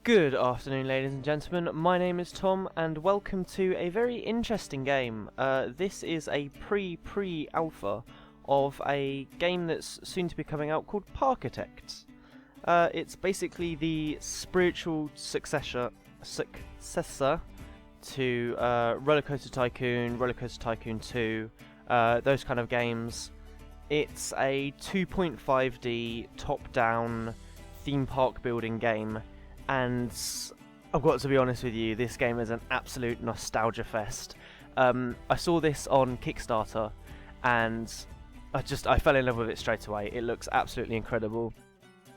Good afternoon, ladies and gentlemen. My name is Tom, and welcome to a very interesting game. This is a pre-alpha of a game that's soon to be coming out called Parkitect. It's basically the spiritual successor to Rollercoaster Tycoon, Rollercoaster Tycoon 2, those kind of games. It's a 2.5D top-down theme park building game. And I've got to be honest with you, this game is an absolute nostalgia fest. I saw this on Kickstarter and I fell in love with it straight away. It looks absolutely incredible.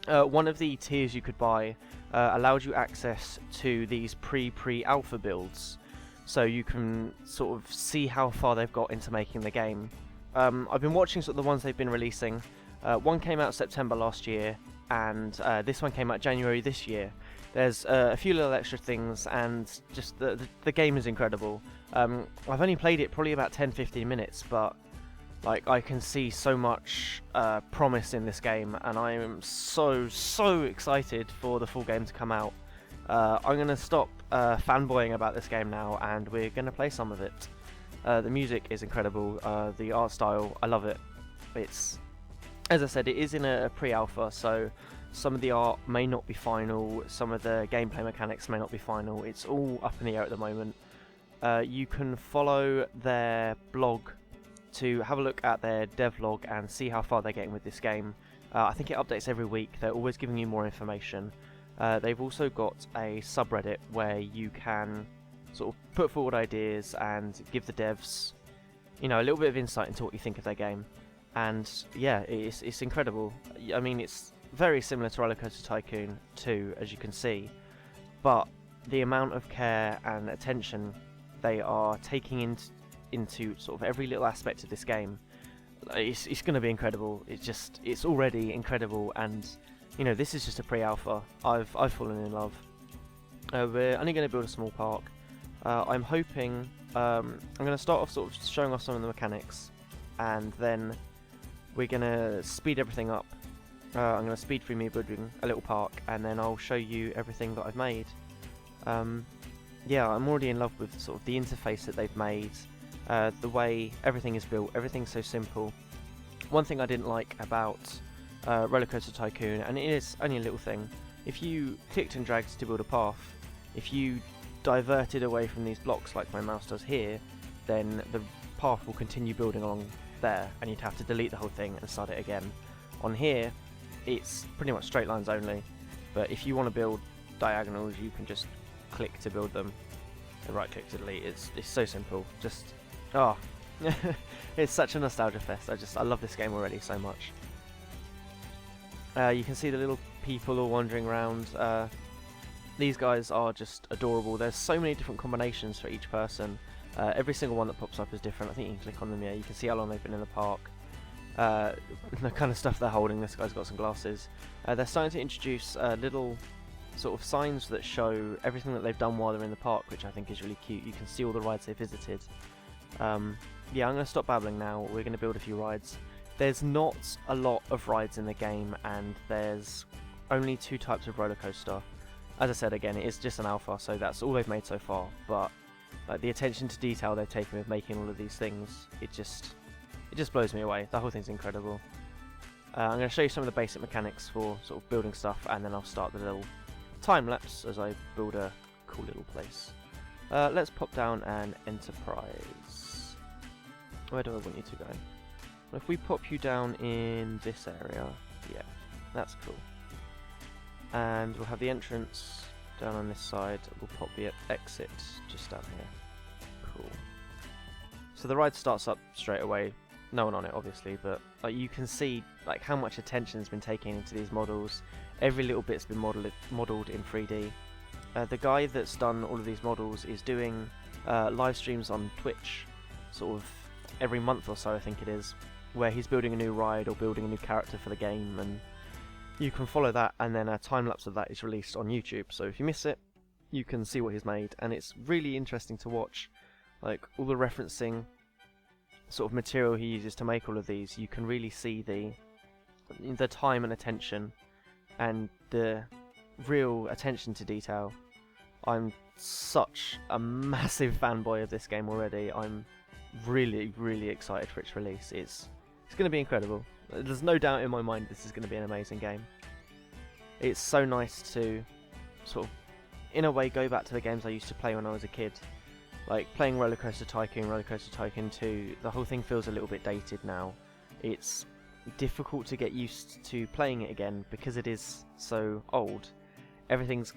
One of the tiers you could buy allowed you access to these pre-alpha builds, so you can sort of see how far they've got into making the game. I've been watching sort of the ones they've been releasing. One came out September last year, and this one came out January this year. There's a few little extra things, and just the game is incredible. I've only played it probably about 10-15 minutes, but like I can see so much promise in this game, and I am so excited for the full game to come out. I'm gonna stop fanboying about this game now, and we're gonna play some of it. The music is incredible. The art style, I love it. It's, as I said, it is in a pre-alpha, so some of the art may not be final, some of the gameplay mechanics may not be final. It's all up in the air at the moment. You can follow their blog to have a look at their devlog and see how far they're getting with this game. I think it updates every week. They're always giving you more information. They've also got a subreddit where you can sort of put forward ideas and give the devs, you know, a little bit of insight into what you think of their game. And yeah, it's incredible. I mean, it's very similar to Rollercoaster Tycoon 2, as you can see, but the amount of care and attention they are taking into sort of every little aspect of this game, it's going to be incredible. It's already incredible, and you know, this is just a pre-alpha. I've fallen in love. We're only going to build a small park. I'm hoping I'm going to start off sort of showing off some of the mechanics, and then we're going to speed everything up. I'm going to speed through me building a little park, and then I'll show you everything that I've made. Yeah, I'm already in love with sort of the interface that they've made, the way everything is built. Everything's so simple. One thing I didn't like about Rollercoaster Tycoon, and it is only a little thing, if you clicked and dragged to build a path, if you diverted away from these blocks like my mouse does here, then the path will continue building along there, and you'd have to delete the whole thing and start it again. On here, it's pretty much straight lines only, but if you want to build diagonals, you can just click to build them and right click to delete. It's so simple. Just it's such a nostalgia fest. I love this game already so much. You can see the little people all wandering around. These guys are just adorable. There's so many different combinations for each person. Every single one that pops up is different. I think you can click on them, yeah, you can see how long they've been in the park. The kind of stuff they're holding. This guy's got some glasses. They're starting to introduce little sort of signs that show everything that they've done while they're in the park, which I think is really cute. You can see all the rides they visited. Yeah, I'm going to stop babbling now. We're going to build a few rides. There's not a lot of rides in the game, and there's only 2 types of roller coaster. As I said, again, it is just an alpha, so that's all they've made so far, but like the attention to detail they've taken with making all of these things, it just blows me away. The whole thing's incredible. I'm going to show you some of the basic mechanics for sort of building stuff, and then I'll start the little time lapse as I build a cool little place. Let's pop down an enterprise. Where do I want you to go? Well, if we pop you down in this area, yeah, that's cool. And we'll have the entrance down on this side. We'll pop the exit just down here. Cool. So the ride starts up straight away. No one on it, obviously, but like you can see like how much attention's been taken into these models. Every little bit's been modelled in 3D. The guy that's done all of these models is doing live streams on Twitch, sort of every month or so, I think it is, where he's building a new ride or building a new character for the game, and you can follow that, and then a time lapse of that is released on YouTube. So if you miss it, you can see what he's made, and it's really interesting to watch. Like all the referencing sort of material he uses to make all of these, you can really see the time and attention and the real attention to detail. I'm such a massive fanboy of this game already. I'm really, really excited for its release. It's going to be incredible. There's no doubt in my mind this is going to be an amazing game. It's so nice to sort of, in a way, go back to the games I used to play when I was a kid. Like playing Roller Coaster Tycoon, Roller Coaster Tycoon 2, the whole thing feels a little bit dated now. It's difficult to get used to playing it again because it is so old. Everything's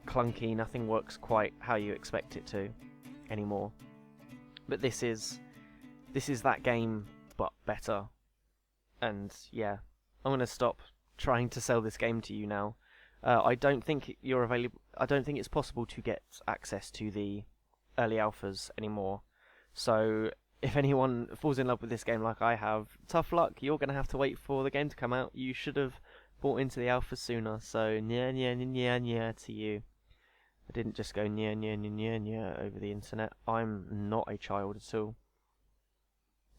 clunky, nothing works quite how you expect it to anymore. But this is that game, but better. And yeah, I'm gonna stop trying to sell this game to you now. I don't think you're available. I don't think it's possible to get access to the early alphas anymore. So if anyone falls in love with this game like I have, tough luck. You're gonna have to wait for the game to come out. You should have bought into the alpha sooner. So nya to you. I didn't just go nya over the internet. I'm not a child at all.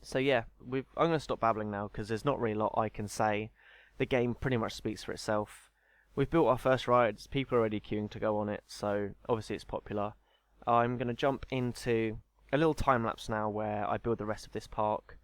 So yeah, I'm going to stop babbling now because there's not really a lot I can say. The game pretty much speaks for itself. We've built our first rides, people are already queuing to go on it, so obviously it's popular. I'm going to jump into a little time lapse now where I build the rest of this park.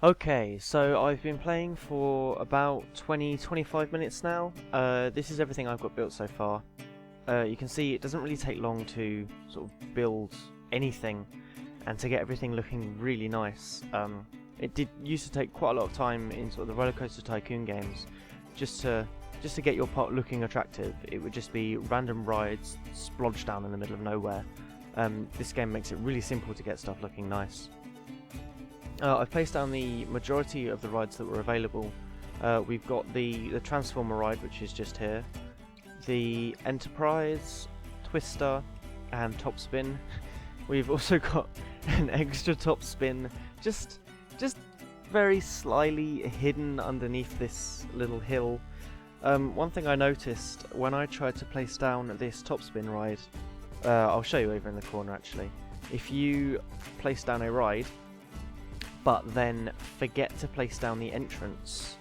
Okay, so I've been playing for about 20-25 minutes now. This is everything I've got built so far. You can see it doesn't really take long to sort of build anything and to get everything looking really nice. It used to take quite a lot of time in sort of the Roller Coaster Tycoon games just to get your park looking attractive. It would just be random rides splodged down in the middle of nowhere. This game makes it really simple to get stuff looking nice. I've placed down the majority of the rides that were available. We've got the Transformer ride, which is just here, the Enterprise, Twister, and Top Spin. We've also got an extra Top Spin, just very slyly hidden underneath this little hill. One thing I noticed when I tried to place down this Top Spin ride, I'll show you over in the corner actually. If you place down a ride, but then forget to place down the entrance,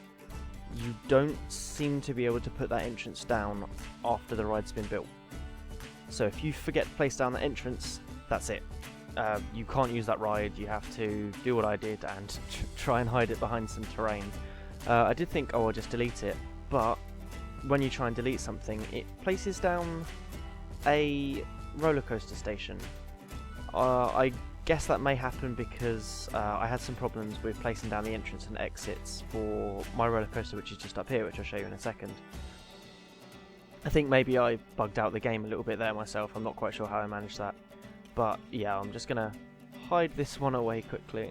you don't seem to be able to put that entrance down after the ride's been built. So if you forget to place down the entrance, that's it. You can't use that ride, you have to do what I did and try and hide it behind some terrain. I did think, oh, I'll just delete it, but when you try and delete something, it places down a roller coaster station. I guess that may happen because I had some problems with placing down the entrance and exits for my roller coaster, which is just up here, which I'll show you in a second. I think maybe I bugged out the game a little bit there myself, I'm not quite sure how I managed that. But yeah, I'm just gonna hide this one away quickly.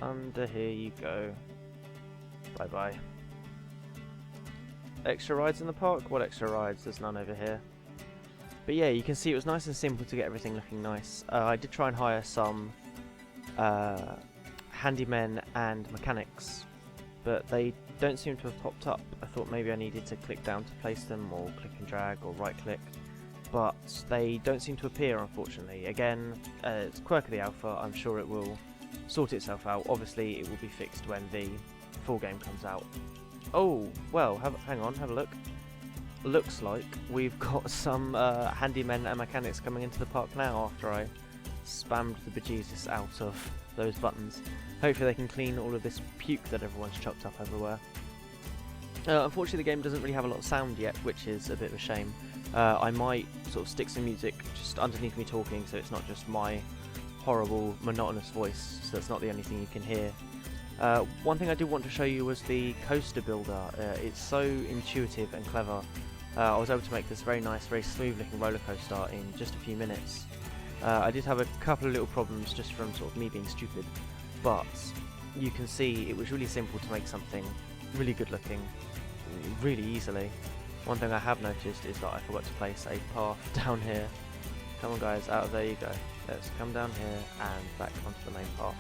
Under here you go. Bye bye. Extra rides in the park? What extra rides? There's none over here. But yeah, you can see it was nice and simple to get everything looking nice. I did try and hire some handymen and mechanics, but they don't seem to have popped up. I thought maybe I needed to click down to place them, or click and drag, or right click. But they don't seem to appear, unfortunately. Again, it's a quirk of the alpha, I'm sure it will sort itself out. Obviously it will be fixed when the full game comes out. Oh, well, hang on, have a look. Looks like we've got some handymen and mechanics coming into the park now after I spammed the bejesus out of those buttons. Hopefully they can clean all of this puke that everyone's chopped up everywhere. Unfortunately the game doesn't really have a lot of sound yet, which is a bit of a shame. I might sort of stick some music just underneath me talking, so it's not just my horrible monotonous voice, so that's not the only thing you can hear. One thing I did want to show you was the coaster builder. It's so intuitive and clever. I was able to make this very nice, very smooth looking roller coaster in just a few minutes. I did have a couple of little problems just from sort of me being stupid, but you can see it was really simple to make something really good looking really easily. One thing I have noticed is that I forgot to place a path down here. Come on guys, out of there you go. Let's come down here and back onto the main path.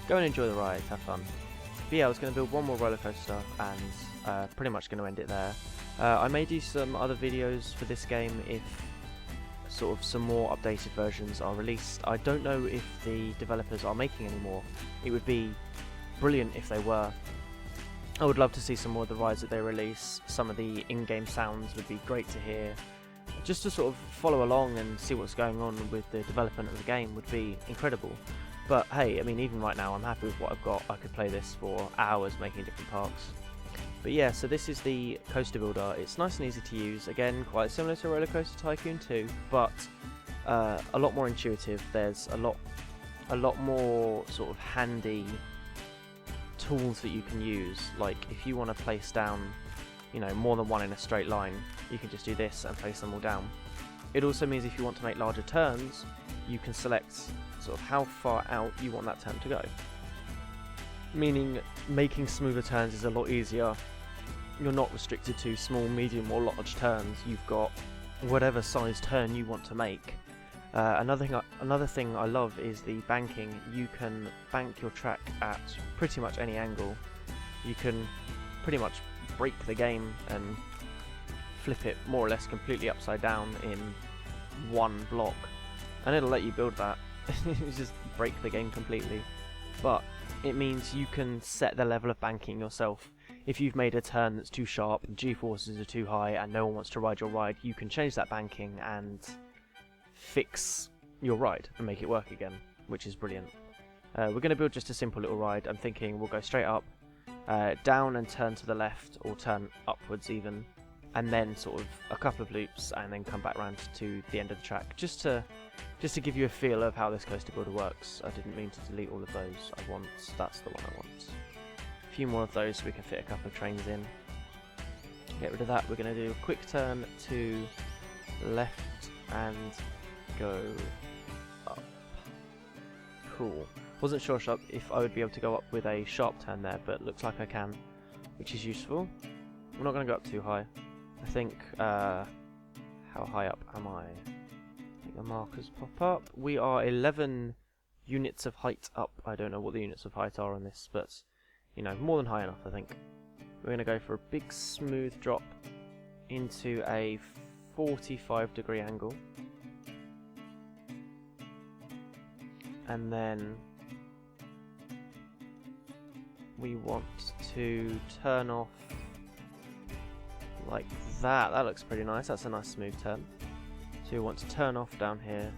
Go and enjoy the ride, have fun. But yeah, I was going to build one more roller coaster and pretty much going to end it there. I may do some other videos for this game if sort of some more updated versions are released. I don't know if the developers are making any more. It would be brilliant if they were. I would love to see some more of the rides that they release. Some of the in-game sounds would be great to hear. Just to sort of follow along and see what's going on with the development of the game would be incredible. But hey, I mean, even right now I'm happy with what I've got. I could play this for hours making different parks. But yeah, so this is the coaster builder. It's nice and easy to use. Again, quite similar to Roller Coaster Tycoon 2, but a lot more intuitive. There's a lot more sort of handy tools that you can use. Like if you want to place down, you know, more than one in a straight line, you can just do this and place them all down. It also means if you want to make larger turns, you can select sort of how far out you want that turn to go. Meaning making smoother turns is a lot easier. You're not restricted to small, medium or large turns. You've got whatever size turn you want to make. Another thing I love is the banking. You can bank your track at pretty much any angle. You can pretty much break the game and flip it more or less completely upside down in one block, and it'll let you build that. You just break the game completely. But it means you can set the level of banking yourself. If you've made a turn that's too sharp and G-forces are too high and no one wants to ride your ride, you can change that banking and fix your ride and make it work again, which is brilliant. We're going to build just a simple little ride. I'm thinking we'll go straight up, down and turn to the left, or turn upwards even, and then sort of a couple of loops and then come back round to the end of the track, just to give you a feel of how this coaster builder works. I didn't mean to delete all of those. That's the one I want. A few more of those so we can fit a couple of trains in. Get rid of that. We're going to do a quick turn to left and go up. Cool. Wasn't sure if I would be able to go up with a sharp turn there, but looks like I can, which is useful. I'm not going to go up too high. I think, how high up am I? I think the markers pop up. We are 11 units of height up. I don't know what the units of height are on this, but, you know, more than high enough, I think. We're going to go for a big smooth drop into a 45-degree angle. And then we want to turn off like that. That looks pretty nice. That's a nice smooth turn. So we want to turn off down here.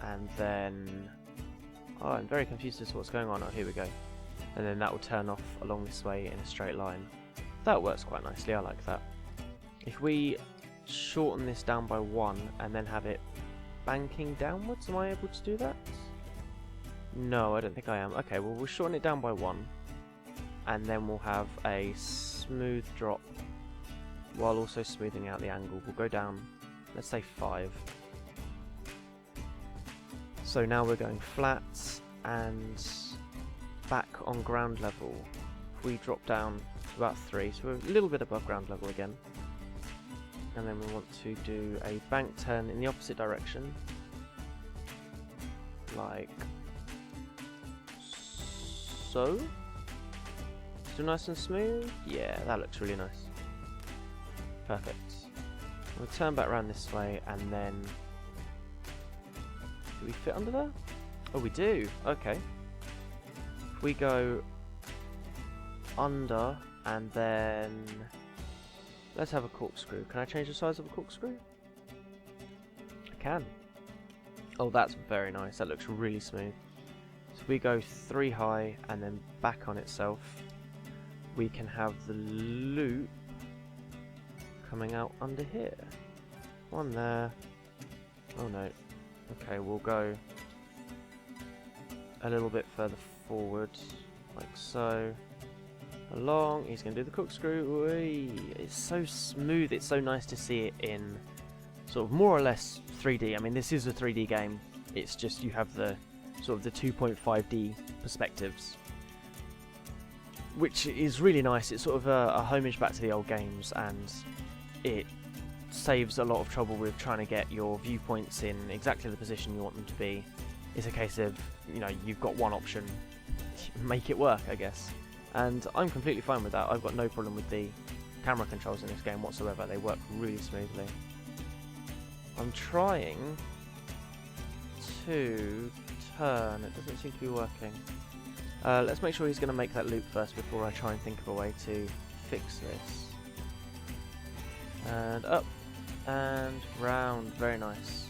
And then... oh, I'm very confused as to what's going on. Oh, here we go. And then that will turn off along this way in a straight line. That works quite nicely. I like that. If we shorten this down by 1 and then have it banking downwards, am I able to do that? No, I don't think I am. Okay, well, we'll shorten it down by 1, and then we'll have a smooth drop while also smoothing out the angle. We'll go down, let's say 5. So now we're going flat and back on ground level. If we drop down to about 3, so we're a little bit above ground level again. And then we want to do a bank turn in the opposite direction, like so. Still nice and smooth? Yeah, that looks really nice. Perfect. We'll turn back around this way, and then... do we fit under there? Oh, we do! Okay. If we go under, and then... let's have a corkscrew. Can I change the size of a corkscrew? I can. Oh, that's very nice. That looks really smooth. So we go 3 high and then back on itself. We can have the loop coming out under here. One there. Oh no. Okay, we'll go a little bit further forward, like so. Along, he's going to do the corkscrew. It's so smooth, it's so nice to see it in sort of more or less 3D. I mean, this is a 3D game, it's just you have the sort of the 2.5D perspectives, which is really nice. It's sort of a homage back to the old games, and it saves a lot of trouble with trying to get your viewpoints in exactly the position you want them to be. It's a case of, you know, you've got one option, make it work, I guess. And I'm completely fine with that. I've got no problem with the camera controls in this game whatsoever. They work really smoothly. I'm trying to turn. It doesn't seem to be working. Let's make sure he's going to make that loop first before I try and think of a way to fix this. And up and round. Very nice.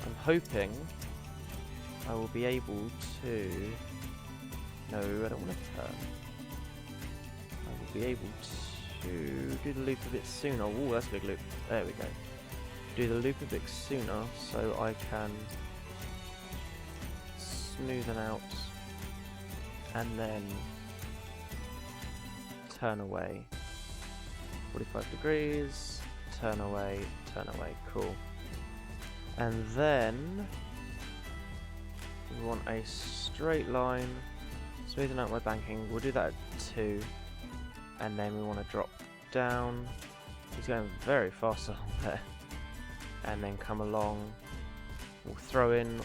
I'm hoping I will be able to... no, I don't want to turn. I will be able to do the loop a bit sooner. Oh, that's a big loop. There we go. Do the loop a bit sooner so I can smoothen out and then turn away. 45 degrees, turn away, cool. And then we want a straight line, smoothing out my banking. We'll do that at 2, and then we want to drop down. He's going very fast along there. And then come along. We'll throw in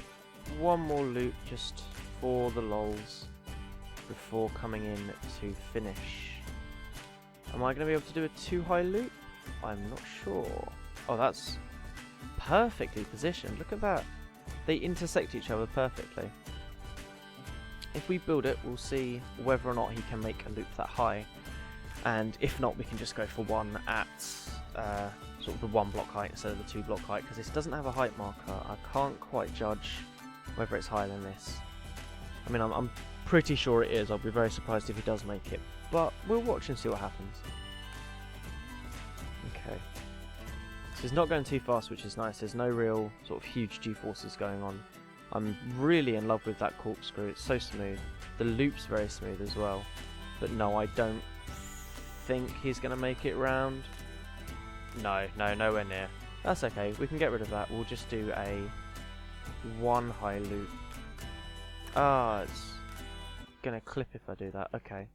one more loop just for the lols before coming in to finish. Am I going to be able to do a 2 high loop? I'm not sure. Oh, that's perfectly positioned. Look at that. They intersect each other perfectly. If we build it, we'll see whether or not he can make a loop that high. And if not, we can just go for one at sort of the 1 block height instead of the 2 block height, because this doesn't have a height marker. I can't quite judge whether it's higher than this. I mean, I'm pretty sure it is. I'll be very surprised if he does make it, but we'll watch and see what happens. Okay. So it's not going too fast, which is nice. There's no real sort of huge G-forces going on. I'm really in love with that corkscrew. It's so smooth. The loop's very smooth as well. But no, I don't think he's going to make it round. No, nowhere near. That's okay. We can get rid of that. We'll just do a 1 high loop Ah, it's gonna clip if I do that. Okay.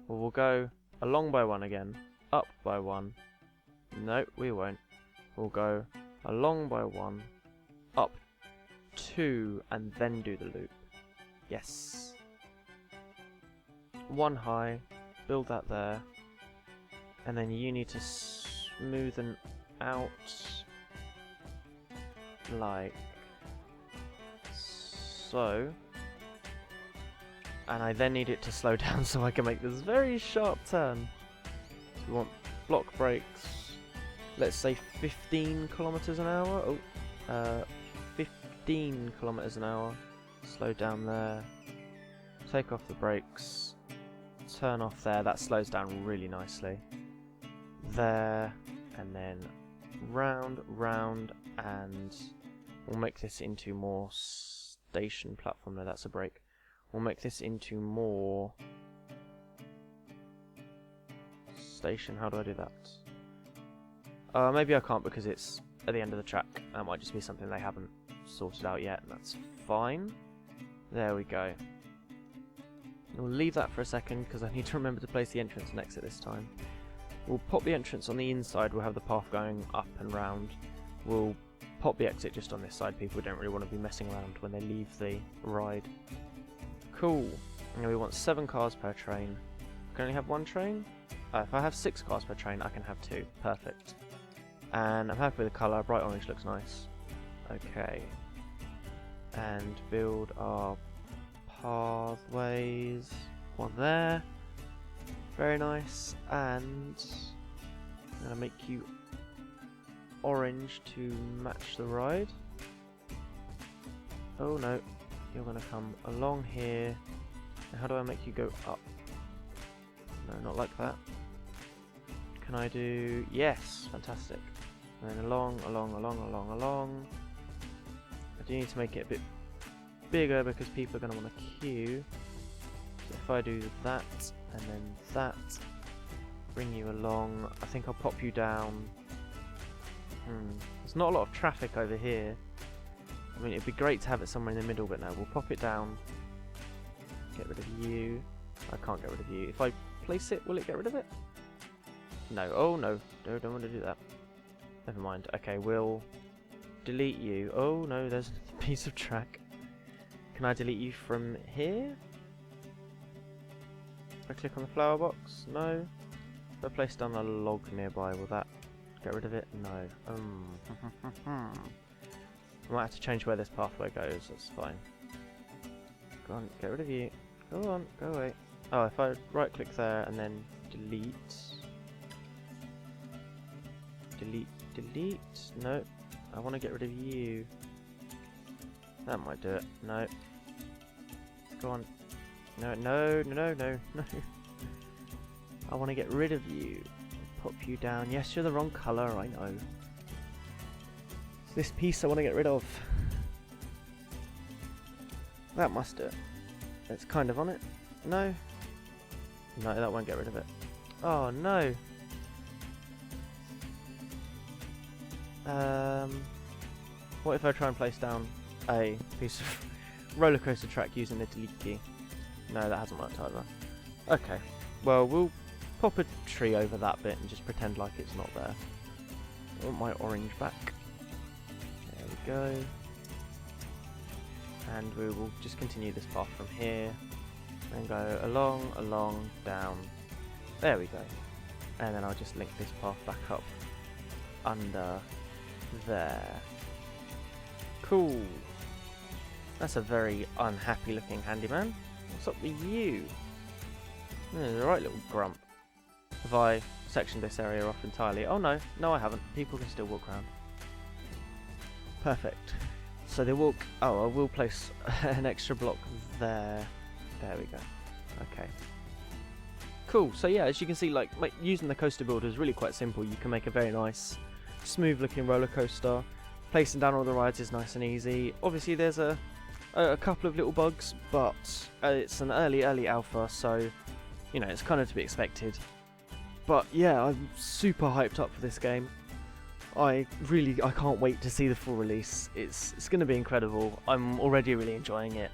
Well, we'll go along by one again, up by one. No, we won't. We'll go along by one, up two, and then do the loop. Yes. One high, build that there, and then you need to smoothen out like so. And I then need it to slow down so I can make this very sharp turn. So we want block brakes, let's say 15 kilometers an hour. Oh, 15 kilometers an hour. Slow down there. Take off the brakes. Turn off there. That slows down really nicely. There, and then round, round, and we'll make this into more station platform. No, that's a brake. We'll make this into more station. How do I do that? Maybe I can't because it's at the end of the track. That might just be something they haven't sorted out yet, and that's fine. There we go. We'll leave that for a second because I need to remember to place the entrance and exit this time. We'll pop the entrance on the inside. We'll have the path going up and round. We'll pop the exit just on this side. People don't really want to be messing around when they leave the ride. Cool. And we want 7 cars per train. Can I only have 1 train? If I have 6 cars per train, I can have 2. Perfect. And I'm happy with the colour. Bright orange looks nice. Okay. And build our pathways. One there. Very nice. And I'm going to make you orange to match the ride. Oh no. You're going to come along here. And how do I make you go up? No, not like that. Can I do... Yes! Fantastic. And then along, along, along, along, along. I do need to make it a bit bigger because people are going to want to queue. So if I do that, and then that, bring you along. I think I'll pop you down. There's not a lot of traffic over here. I mean, it'd be great to have it somewhere in the middle, but no, we'll pop it down. Get rid of you. I can't get rid of you. If I place it, will it get rid of it? No. Oh, no. Don't want to do that. Never mind. Okay, we'll delete you. Oh, no, there's a piece of track. Can I delete you from here? If I click on the flower box? No. If I place down a log nearby, will that get rid of it? No. I might have to change where this pathway goes, that's fine. Go on, get rid of you. Go on, go away. Oh, if I right click there and then delete. Delete. No, I want to get rid of you. That might do it. No. Go on. No. I want to get rid of you. Pop you down. Yes, you're the wrong colour, I know. This piece I want to get rid of. That must do it. It's kind of on it. No. No, that won't get rid of it. Oh no. What if I try and place down a piece of roller coaster track using the delete key? No, that hasn't worked either. Okay. Well, we'll pop a tree over that bit and just pretend like it's not there. I want my orange back. There we go. And we will just continue this path from here and go along, along, down. There we go. And then I'll just link this path back up under there. Cool. That's a very unhappy looking handyman. What's up with you? The right little grump. Have I sectioned this area off entirely? Oh no, no I haven't. People can still walk around. Perfect. So they walk... Oh, I will place an extra block there. There we go. Okay. Cool. So yeah, as you can see, like using the coaster builder is really quite simple. You can make a very nice, smooth looking roller coaster. Placing down all the rides is nice and easy. Obviously there's a couple of little bugs, but it's an early alpha, so you know, it's kind of to be expected. But yeah, I'm super hyped up for this game. I can't wait to see the full release. It's going to be incredible. I'm already really enjoying it.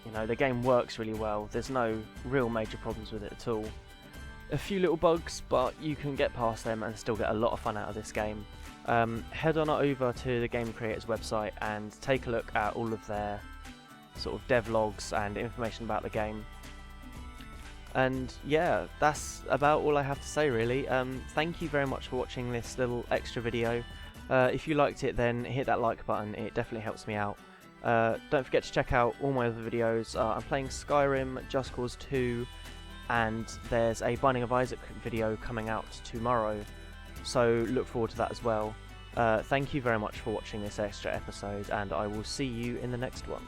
You know, the game works really well. There's no real major problems with it at all. A few little bugs, but you can get past them and still get a lot of fun out of this game. Head on over to the game creators website and take a look at all of their sort of devlogs and information about the game. And yeah, that's about all I have to say really. Thank you very much for watching this little extra video. If you liked it, then hit that like button, it definitely helps me out. Don't forget to check out all my other videos. I'm playing Skyrim, Just Cause 2, and there's a Binding of Isaac video coming out tomorrow, so look forward to that as well. Thank you very much for watching this extra episode, and I will see you in the next one.